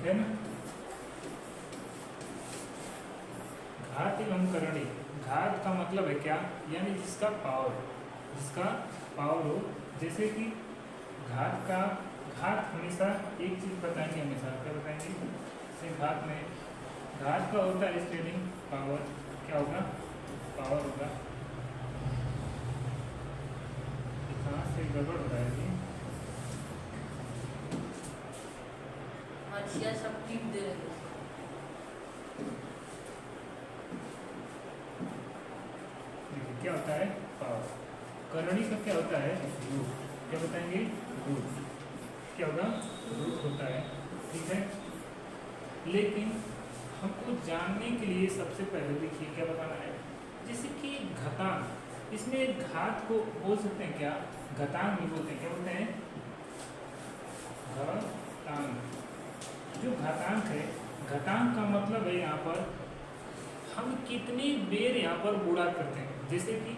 है ना। घात एवं करणी, घात का मतलब है क्या, यानी जिसका पावर हो। जैसे कि घात हमेशा एक चीज बताएंगे, हमेशा क्या बताएंगे, जैसे घात का होता है स्पेलिंग पावर, क्या होगा, पावर होगा। कहाँ से गड़बड़ हो रहा है जी, सब टिप दे रहे हैं। क्या होता है पावर, करणी का क्या होता है रूट, क्या बताएंगे रूट, क्या होगा रूट होता है, ठीक है। लेकिन हमको जानने के लिए सबसे पहले देखिए क्या बताना है, जैसे कि घातांक, इसमें घात को बोल सकते हैं क्या, घातांक भी बोलते हैं, क्या बोलते हैं घातांक। जो घातांक है, घातांक का मतलब है यहाँ पर हम कितनी बेर यहाँ पर गुणा करते हैं। जैसे कि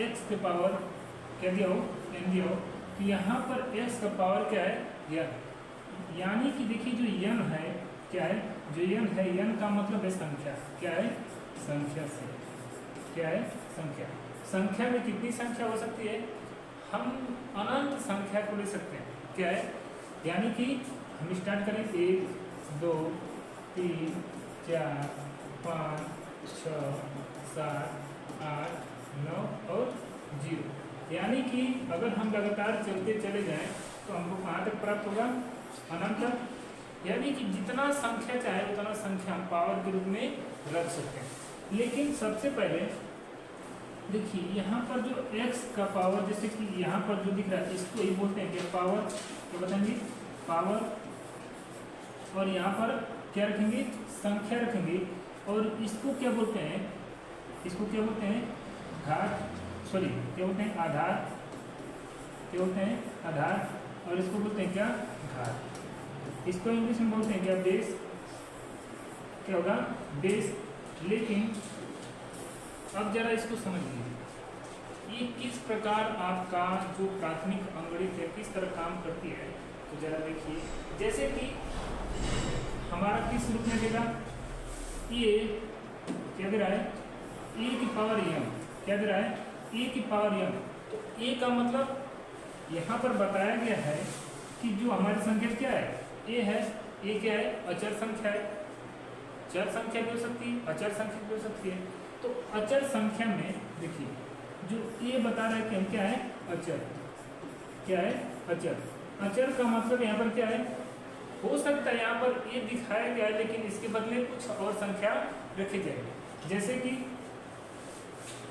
x के पावर क्या दिया हो, n दिया हो, तो यहाँ पर x का पावर क्या है n, यानी कि देखिए जो n है क्या है, जो n है, n का मतलब है संख्या, क्या है संख्या से, क्या है संख्या। संख्या में कितनी संख्या हो सकती है, हम अनंत संख्या को ले सकते हैं, क्या है, यानी कि हम स्टार्ट करें 1 2 3 4 5 6 7 8 9 और 0, यानी कि अगर हम लगातार चलते चले जाएं तो हमको कहाँ तक प्राप्त होगा, अनंत तक। यानी कि जितना संख्या चाहे उतना संख्या हम पावर के रूप में रख सकते हैं। लेकिन सबसे पहले देखिए यहाँ पर जो x का पावर, जैसे कि यहाँ पर जो दिख रहा है इसको ही बोलते हैं क्या, पावर, क्या बताएंगे पावर, और यहाँ पर क्या रखेंगे संख्या रखेंगे, और इसको क्या बोलते हैं, इसको क्या बोलते हैं घात, सॉरी क्या बोलते हैं आधार, क्या बोलते हैं आधार, और इसको बोलते हैं क्या घात। इसको इंग्लिश में बोलते हैं क्या बेस, क्या होगा बेस। लेकिन अब जरा इसको समझिए, ये किस प्रकार आपका जो प्राथमिक अंगणित है किस तरह काम करती है, तो जरा देखिए। जैसे कि हमारा किस रूप में देगा, ये क्या दे रहा है e की पावर m, क्या दे रहा है e की पावर m। तो a का मतलब यहाँ पर बताया गया है कि जो हमारी संख्या क्या है a है, a क्या है अचर संख्या है, चर संख्या भी हो सकती है, अचर संख्या भी हो सकती है। तो अचर संख्या में देखिए जो ये बता रहा है कि हम क्या है अचर, क्या है अचर। अचर का मतलब यहाँ पर क्या है, हो सकता है यहाँ पर ये दिखाया गया है लेकिन इसके बदले कुछ और संख्या रखी जाएगी। जैसे कि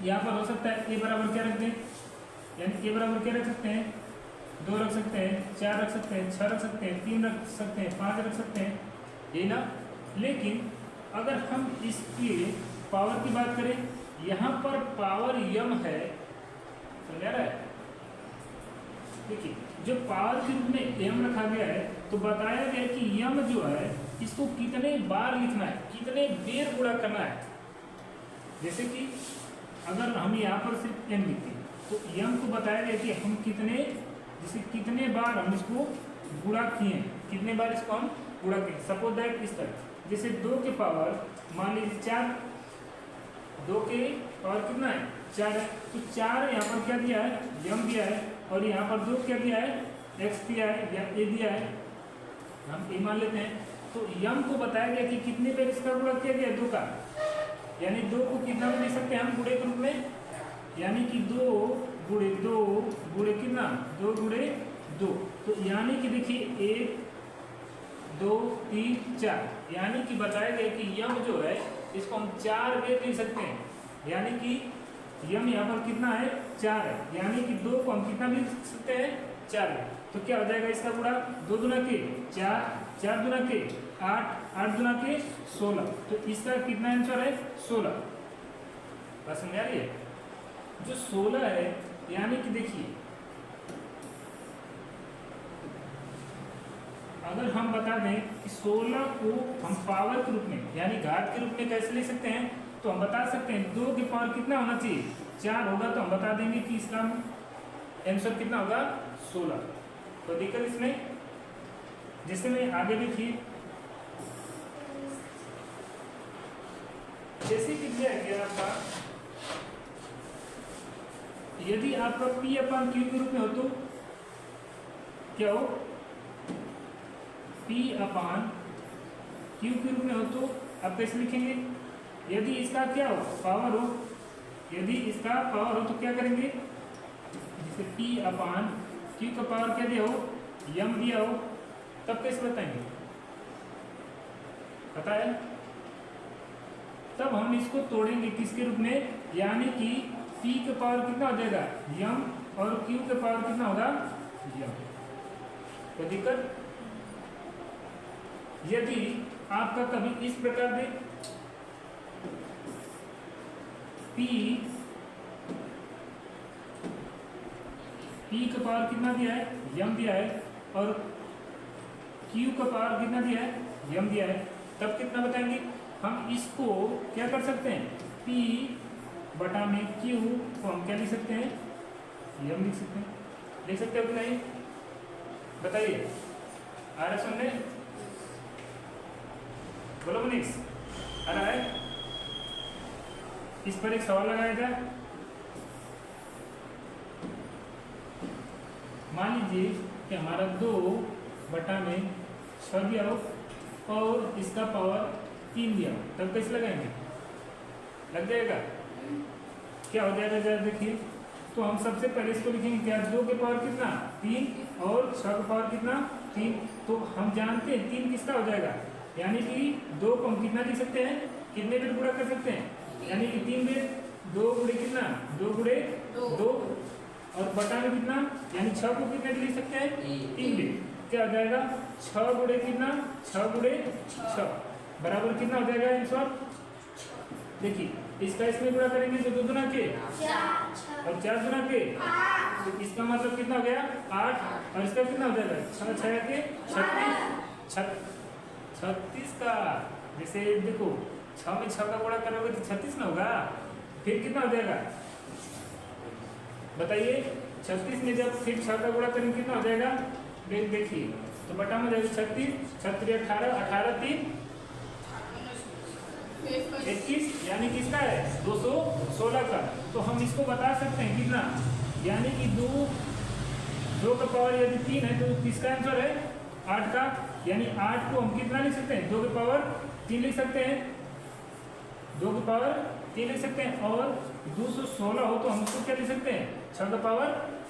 यहाँ पर हो सकता है a बराबर क्या रख दें, यानी a बराबर क्या रख सकते हैं 2 रख सकते हैं, 4 रख सकते हैं, 6 रख सकते हैं, 3 रख सकते हैं, 5 रख सकते हैं, ये ना। लेकिन अगर हम इसकी पावर की बात करें, यहाँ पर पावर m है, समझ आ रहा है। देखिए जो पावर के रूप में m रखा गया है तो बताया गया कि m जो है इसको कितने बार लिखना है, कितने बेर गुणा करना है। जैसे कि अगर हम यहाँ पर सिर्फ m लिखते हैं तो m को बताया गया कि हम कितने, जैसे कितने बार हम इसको गुणा किए, कितने बार इसको हम गुणा किए। सपोज दैट इस तरह, जैसे 2 के पावर मान लीजिए 4, 2 के पावर कितना है 4 है, तो 4 यहाँ पर क्या दिया है m दिया है, और यहाँ पर 2 क्या दिया है x दिया है या a दिया है, हम a मान लेते हैं। तो m को बताया गया कि कितने बार इसका गुणा किया गया 2 का, यानी 2 को कितना में लिख सकते हैं हम गुणे के रूप में, यानी कि 2 गुणे 2 गुणे कितना 2 गुणे 2। तो यानी कि देखिए 1 2 3 4, यानी कि बताया गया कि यम जो है इसको हम 4 बेर लिख सकते हैं, यानी कि यम यहाँ पर कितना है 4 है, यानी कि 2 को हम कितना भी लिख सकते हैं 4 बेर। तो क्या हो जाएगा इसका गुणा 2 दूना के 4, 4 दूना के 8, 8 दूना के 16। तो इसका कितना आंसर है 16। बात समझ आ रही है, जो 16 है, यानी कि देखिए अगर हम बता दें कि 16 को हम पावर के रूप में यानी घात के रूप में कैसे लिख सकते हैं, तो हम बता सकते हैं 2 की पावर कितना होना चाहिए 4 होगा, तो हम बता देंगे कि इसका आंसर कितना होगा 16। तो दिक्कत इसमें, जैसे में आगे देखिए ये है कि आपका यदि आपका P अपान Q के रूप में हो तो क्या हो, P अपान Q के रूप में हो तो आप कैसे लिखेंगे? यदि इसका क्या हो, पावर हो, यदि इसका पावर हो तो क्या करेंगे, जैसे P अपान Q का पावर क्या दिया हो, m दिया हो, तब कैसे बताएंगे, पता है? तब हम इसको तोड़ेंगे किसके रूप में, यानी कि P का पावर कितना हो जाएगा m और Q का पावर कितना होगा m। कोई दिक्कत? यदि आपका कभी इस प्रकार दे P का पावर कितना दिया है, m दिया है, और Q का पावर कितना दिया है, m दिया है, तब कितना बताएंगे? हम इसको क्या कर सकते हैं, P बटा में Q को हम क्या लिख सकते हैं, m लिख सकते हैं। लिख सकते हो कि नहीं, बताइए। आ रहा सुनने, बोलो मनीष, आ रहा है? इस पर एक सवाल लगाया जाए। मान लीजिए कि हमारा 2 बटा में 6 दिया हो और इसका पावर 3 दिया हो, तब कैसे लगाएंगे? लग जाएगा? क्या हो जाएगा जरा देखिए। तो हम सबसे पहले इसको लिखेंगे क्या, 2 के पावर कितना 3 और 6 का पावर कितना 3। तो हम जानते हैं 3 किसका हो जाएगा, यानी कि 2 को हम कितना लिख सकते हैं, कितने बेर गुणा कर सकते हैं, यानी कि 3 बेर, 2 गुणे कितना, 2 गुणे 2, और बटा में कितना, यानी 6 को कितने लिख सकते हैं, 3 बेर। क्या हो जाएगा, 6 गुणे कितना, 6 गुणे 6 बराबर कितना हो जाएगा आंसर। देखिए इसका इसमें गुणा करेंगे तो 2 गुना के और 4 गुना के, तो इसका मतलब कितना हो गया 8, और इसका कितना हो जाएगा 6 6 के 36 का। जैसे देखो 6 में 6 का गुणा करोगे तो 36 ना होगा, फिर कितना हो जाएगा बताइए। 36 में जब फिर 6 का गुणा करेंगे कितना हो जाएगा, देखिए तो बटा में जाएगा 36, 36 18, 18 3 21, यानी किसका है 216 का। तो हम इसको बता सकते हैं कितना, यानी कि 2 का पावर यदि 3 है तो किसका आंसर है 8 का, यानी 8 को हम कितना लिख सकते हैं, 2 के पावर 3 लिख सकते हैं, 2 के पावर 3 लिख सकते हैं, और 216 हो तो हम उसको क्या लिख सकते हैं, 6 का पावर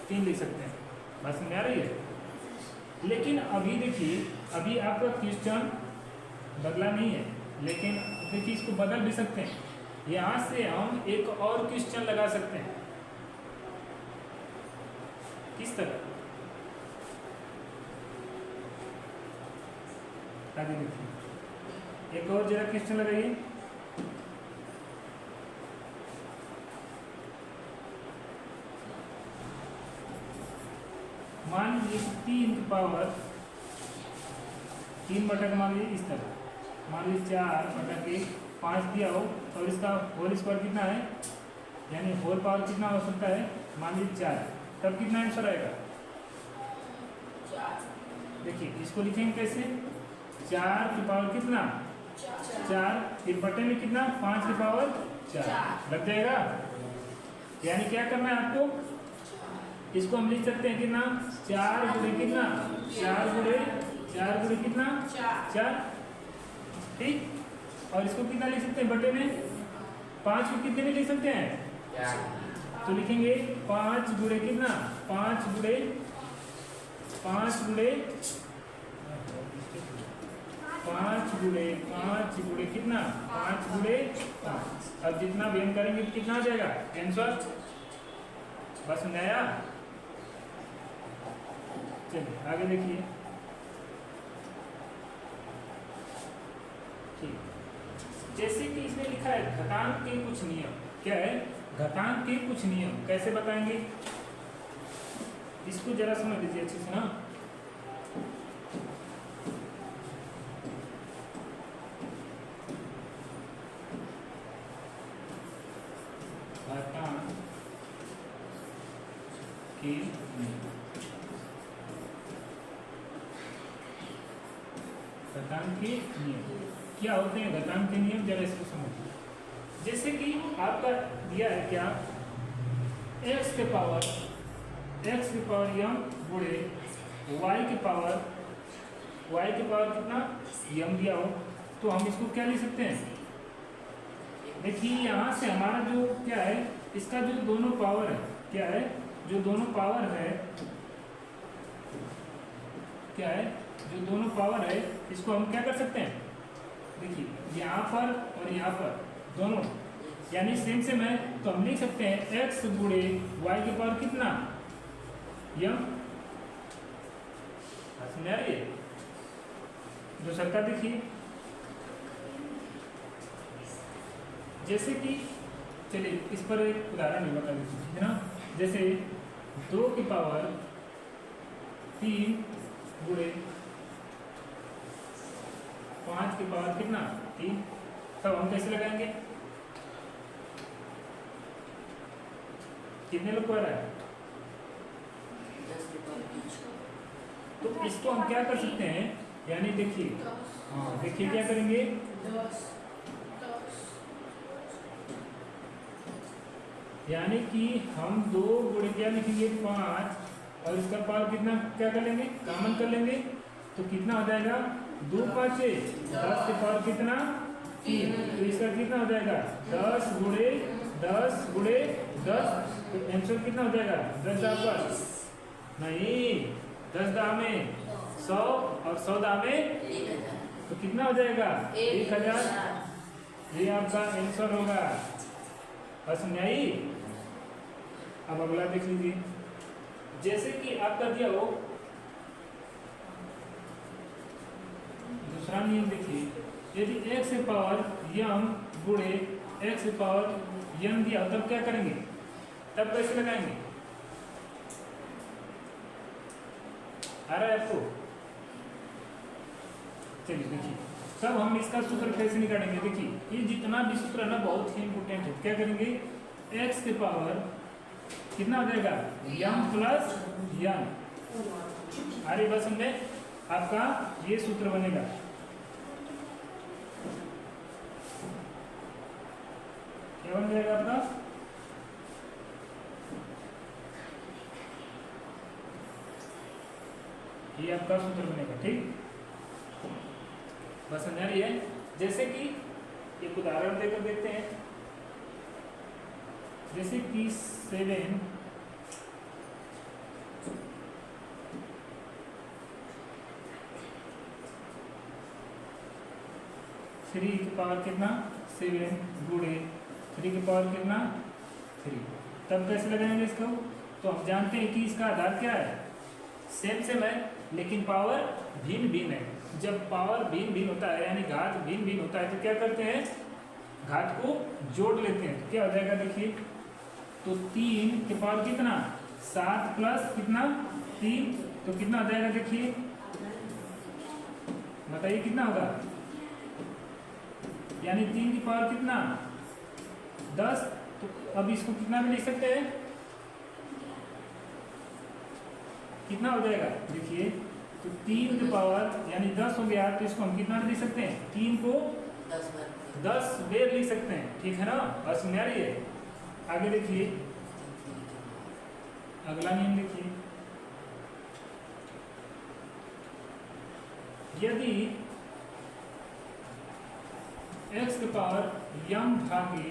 3 लिख सकते हैं। बात समझ आ रही है? लेकिन अभी देखिए, अभी आपका क्वेश्चन बदला नहीं है, लेकिन देखिए इसको बदल भी सकते हैं। यहाँ से हम एक और क्वेश्चन लगा सकते हैं। किस तरह, आगे देखिए, एक और जरा क्वेश्चन लगाइए। मान लीजिए 3 की पावर 3 बटा का मान लीजिए इस तरह, मान लीजिए 4 बटा के 5 दिया हो और इसका होल स्क्वायर कितना है, यानी होल पावर कितना हो सकता है, मान लीजिए 4, तब कितना आंसर आएगा। देखिए इसको लिखेंगे कैसे, 4 की पावर कितना 4, फिर बटे में कितना 5 की पावर 4 लग जाएगा। यानी क्या करना है आपको, इसको हम लिख सकते हैं कितना 4 गुणे कितना 4 गुणे कितना 4, ठीक। और इसको कितना लिख सकते हैं बटे में, 5 को कितने में लिख सकते हैं, तो लिखेंगे 5 गुणे कितना 5 गुणे कितना 5 गुणे 5। अब जितना भी हम करेंगे कितना आ जाएगा आंसर। बस नया, चलिए आगे देखिए। ठीक, जैसे कि इसमें लिखा है घातांक के कुछ नियम, क्या है घातांक के कुछ नियम, कैसे बताएंगे इसको जरा समझ लीजिए अच्छे से ना। घातांक के नियम, घातांक के नियम क्या होते हैं, घातांक के नियम जरा इसको समझिए। जैसे कि आपका दिया है क्या, x के पावर m गुणे y के पावर कितना m दिया हो, तो हम इसको क्या लिख सकते हैं। देखिए यहाँ से हमारा जो क्या है, इसका जो दोनों पावर है क्या है, जो दोनों पावर है क्या है, जो दोनों पावर है इसको हम क्या कर सकते हैं। देखिए यहाँ पर और यहाँ पर दोनों यानी सेम सेम है, तो हम लिख सकते हैं x गुणे y के पावर कितना m। समझ आ रही है। दूसरा का देखिए, जैसे कि चलिए इस पर एक उदाहरण भी बता देते हैं ना। जैसे 2 की पावर 3 गुणे 5 की पावर कितना 3, तब हम कैसे लगाएंगे, कितने लोग कर रहा है। तो इसको हम क्या कर सकते हैं, यानी देखिए हाँ देखिए क्या करेंगे, यानी कि हम 2 गुणे क्या लिखेंगे 5 और इसका पावर कितना क्या कर लेंगे, कॉमन कर लेंगे, तो कितना हो जाएगा 2 5 10 के पावर कितना 3, तो इसका कितना हो जाएगा 10 गुणे 10 गुणे 10, तो आंसर कितना हो जाएगा 10 दाम नहीं 10 दाम में 100 और 100 दाम में, तो कितना हो जाएगा 1000। ये आपका आंसर होगा। और समझाई। अब अगला देख लीजिए, जैसे कि आपका दिया हो दूसरा नियम देखिए, यदि x से पावर m गुणे x से पावर n दिया तब क्या करेंगे, तब कैसे लगाएंगे, आ रहा है आपको। चलिए देखिए, तब हम इसका सूत्र कैसे निकालेंगे। देखिए ये जितना भी सूत्र है ना बहुत ही इंपोर्टेंट है। क्या करेंगे, x के पावर कितना हो जाएगा m प्लस n, अरे बस हमने आपका ये सूत्र बनेगा। क्या बन जाएगा आपका, ये आपका सूत्र बनेगा। ठीक, बस समझ रही है। जैसे कि एक उदाहरण देकर देखते हैं, जैसे कि 7 3 की पावर कितना 7 गुणे 3 की पावर कितना 3, तब कैसे लगाएंगे इसको। तो हम जानते हैं कि इसका आधार क्या है, सेम सेम है लेकिन पावर भिन्न भिन्न है। जब पावर भिन्न भिन्न होता है यानी घात भिन्न भिन्न होता है तो क्या करते हैं, घात को जोड़ लेते हैं। तो क्या हो जाएगा देखिए, तो 3 के पावर कितना 7 प्लस कितना 3, तो कितना हो जाएगा देखिए, बताइए कितना होगा, यानी 3 की पावर कितना 10। तो अब इसको कितना भी लिख सकते हैं, कितना हो जाएगा देखिए, तो 3 की पावर यानी 10 हो गया, तो इसको हम कितना लिख सकते हैं, 3 को 10 बेर लिख सकते हैं। ठीक है ना, और समझ आ रही है। आगे देखिए अगला नियम देखिए, यदि x के पावर m भागे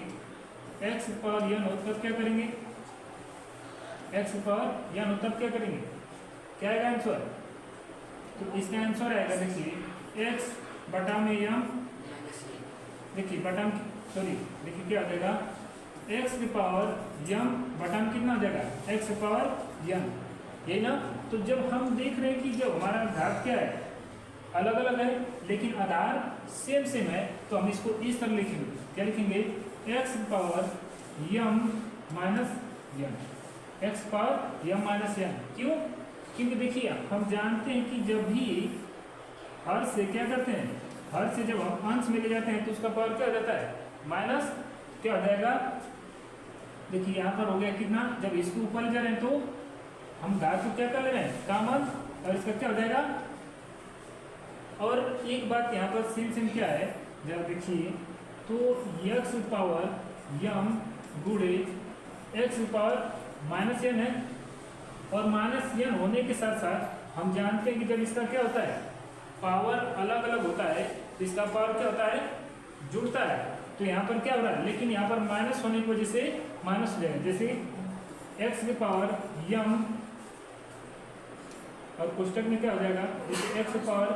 x के पावर n हो तब क्या करेंगे, x के पावर n हो तब क्या करेंगे, क्या आएगा आंसर। तो इसका आंसर आएगा देखिए x बटा में m, देखिए बटा में सॉरी देखिए क्या आ जाएगा, x की पावर m बटा में कितना हो जाएगा x की पावर n, यही ना। तो जब हम देख रहे हैं कि जब हमारा घात क्या है अलग अलग है लेकिन आधार सेम सेम है, तो हम इसको इस तरह लिखेंगे, क्या लिखेंगे, x power m minus n, x power m minus n। क्यों, क्योंकि देखिए हम जानते हैं कि जब भी हर से क्या करते हैं, हर से जब हम अंश में ले जाते हैं तो उसका पावर क्या हो जाता है माइनस, क्या हो जाएगा देखिए यहाँ पर हो गया कितना, जब इसको ऊपर ले जा रहे हैं तो हम घात को क्या कर ले रहे हैं कॉमन, और इसका क्या हो जाएगा। और एक बात यहाँ पर सेम सेम क्या है जब देखिए, तो x पावर m गुणे x पावर माइनस n है, और माइनस n होने के साथ साथ हम जानते हैं कि जब इसका क्या होता है, पावर अलग अलग होता है, तो इसका पावर क्या होता है, जुड़ता है। तो यहाँ पर क्या हो रहा है, लेकिन यहाँ पर माइनस होने की वजह से माइनस हो जाएगा। जैसे x की पावर m और कोष्टक में क्या हो जाएगा, जैसे x पावर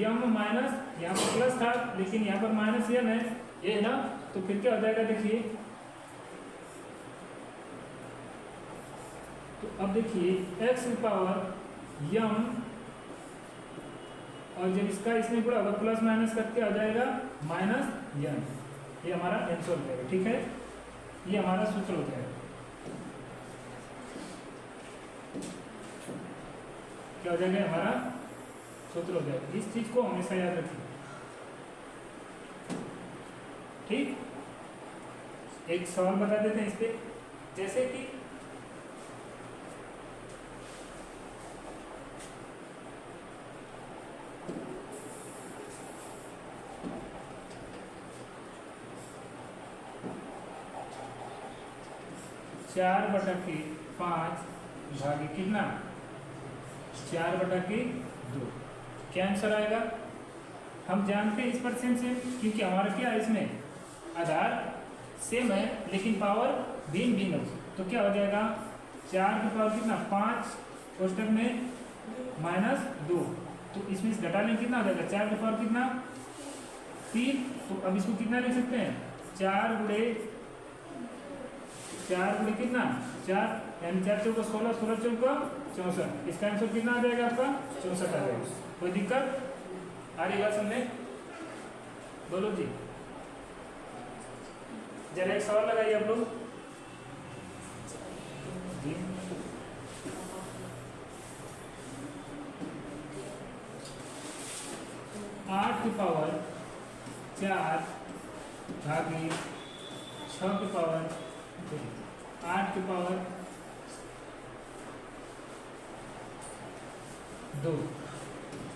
m माइनस, यहाँ पर प्लस था लेकिन यहाँ पर माइनस n है, ये है ना। तो फिर क्या हो जाएगा, देखिए, तो अब देखिए x की पावर m, और जब इसका इसमें पूरा होगा प्लस माइनस करके आ जाएगा माइनस n, ये हमारा आंसर हो जाएगा। ठीक है, ये हमारा सूत्र हो जाएगा। क्या हो जाएगा, हमारा सूत्र हो जाएगा। इस चीज को हमेशा याद रखिए। ठीक, एक सवाल बता देते हैं इस पे, जैसे कि चार बटा के 5 भागे कितना, 4 बटा के 2, क्या आंसर आएगा। हम जानते हैं इस परसेंट से, क्योंकि हमारा क्या है, इसमें आधार सेम है लेकिन पावर भिन्न भिन्न है। तो क्या हो जाएगा, 4 की पावर कितना, 5 कोष्टक में माइनस 2, तो इसमें से घटा लें कितना हो जाएगा, 4 की पावर कितना, 3। तो अब इसको कितना लिख सकते हैं, 4 गुणे कितना, 4, यानी 4 चौका 16, 16 चौका 64। इसका आंसर कितना आ जाएगा आपका, 64 आ जाएगा। कोई दिक्कत आ रही बात समझे, बोलो जी। जरा एक सवाल लगाइए आप लोग जी। आठ की पावर 4 भागी 6 की पावर 8 की पावर 2,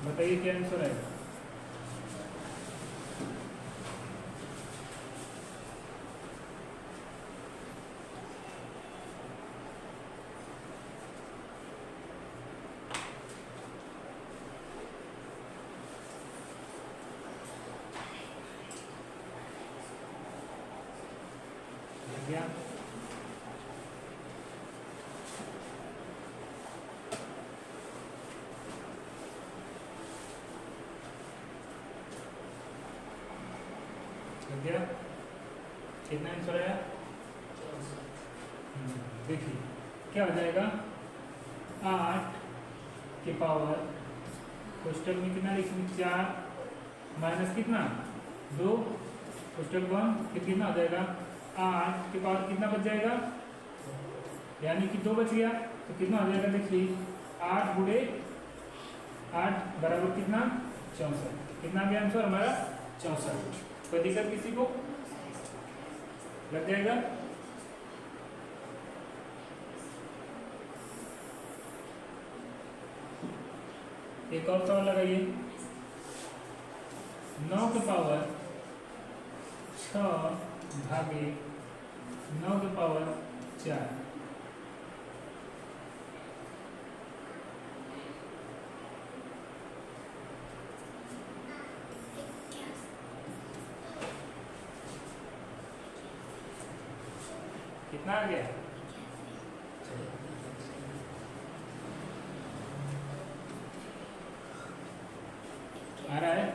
बताइए क्या आंसर है। क्या गया, कितना आंसर आया, देखिए क्या हो जाएगा, 8 के पावर कोष्टक में कितना लिखेंगे, 4 माइनस कितना 2 कोष्टक 1, फिर कितना हो जाएगा, 8 के पावर कितना बच जाएगा, यानी कि 2 बच गया। तो कितना हो जाएगा, देखिए 8 गुणे 8 बराबर कितना, 64। कितना आ गया आंसर हमारा, 64। कोई दिक्कत किसी को, लग जाएगा। एक और सवाल लगाइए, 9 के पावर 6 भागे 9 के पावर 4, कितना आ गया, आ रहा है।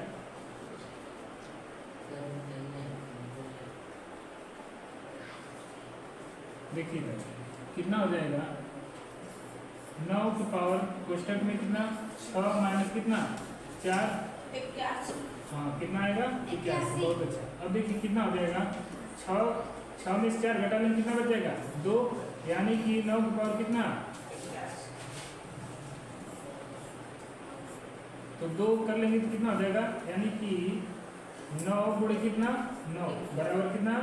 देखिए कितना हो जाएगा, 9 की पावर कोष्टक में कितना, 6 माइनस कितना 4, 81। हाँ कितना आएगा, 81। बहुत अच्छा। अब देखिए कितना हो जाएगा, 6 में से 4 घटा लेंगे कितना बच जाएगा, 2, यानी कि 9 की पावर कितना, तो 2 कर लेंगे तो कितना हो जाएगा, यानी कि 9 गुणे कितना 9 बराबर कितना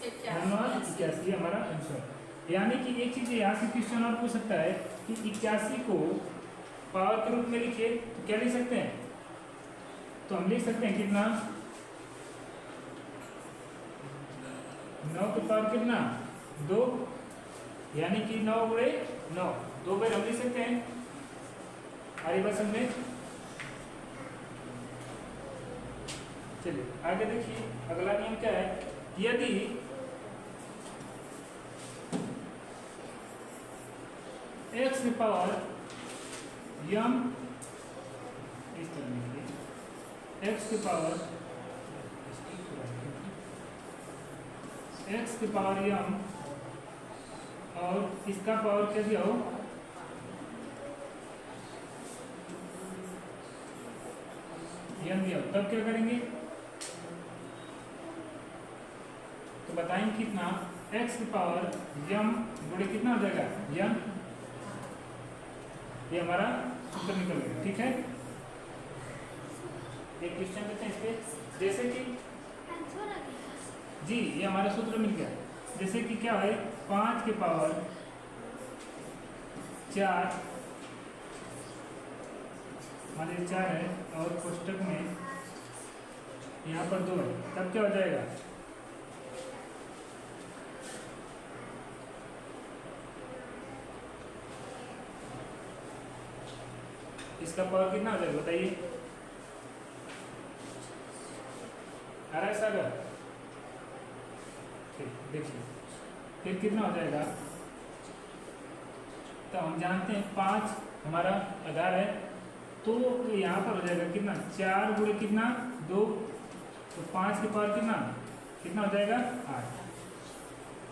81 हमारा आंसर। यानी कि एक चीज यहाँ से क्वेश्चन और पूछ सकता है कि 81 को पावर के रूप में लिखिए, तो क्या लिख सकते हैं, तो हम लिख सकते हैं कितना 9 की पावर कितना 2, यानी कि 9 गुणे 9, 2 बार हम लिख सकते हैं आर्यभट्ट में। चलिए आगे देखिए, अगला नियम क्या है, यदि x की पावर m, इस तरह लिखिए, x की पावर m और इसका पावर क्या दिया हो m दिया हो, तब क्या करेंगे, तो बताएंगे कितना x की पावर m गुणे कितना हो जाएगा m, ये हमारा सूत्र निकल गया। ठीक है, एक क्वेश्चन करते हैं इस पे, जैसे कि जी ये हमारा सूत्र मिल गया, जैसे कि क्या है 5 की पावर 4, मान लीजिए 4 है और कोष्टक में यहाँ पर 2 है, तब क्या हो जाएगा, इसका पावर कितना हो जाएगा बताइए, आ रहा है सागर, ठीक देखिए फिर कितना हो जाएगा, तो हम जानते हैं 5 हमारा आधार है, तो यहाँ पर हो जाएगा कितना 4 गुणे कितना 2, तो 5 की पावर कितना कितना हो जाएगा 8,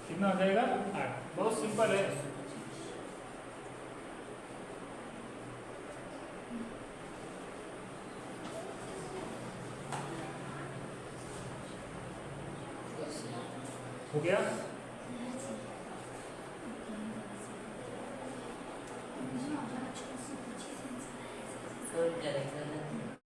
कितना हो जाएगा 8, बहुत सिंपल है। हो गया, तो डायरेक्शन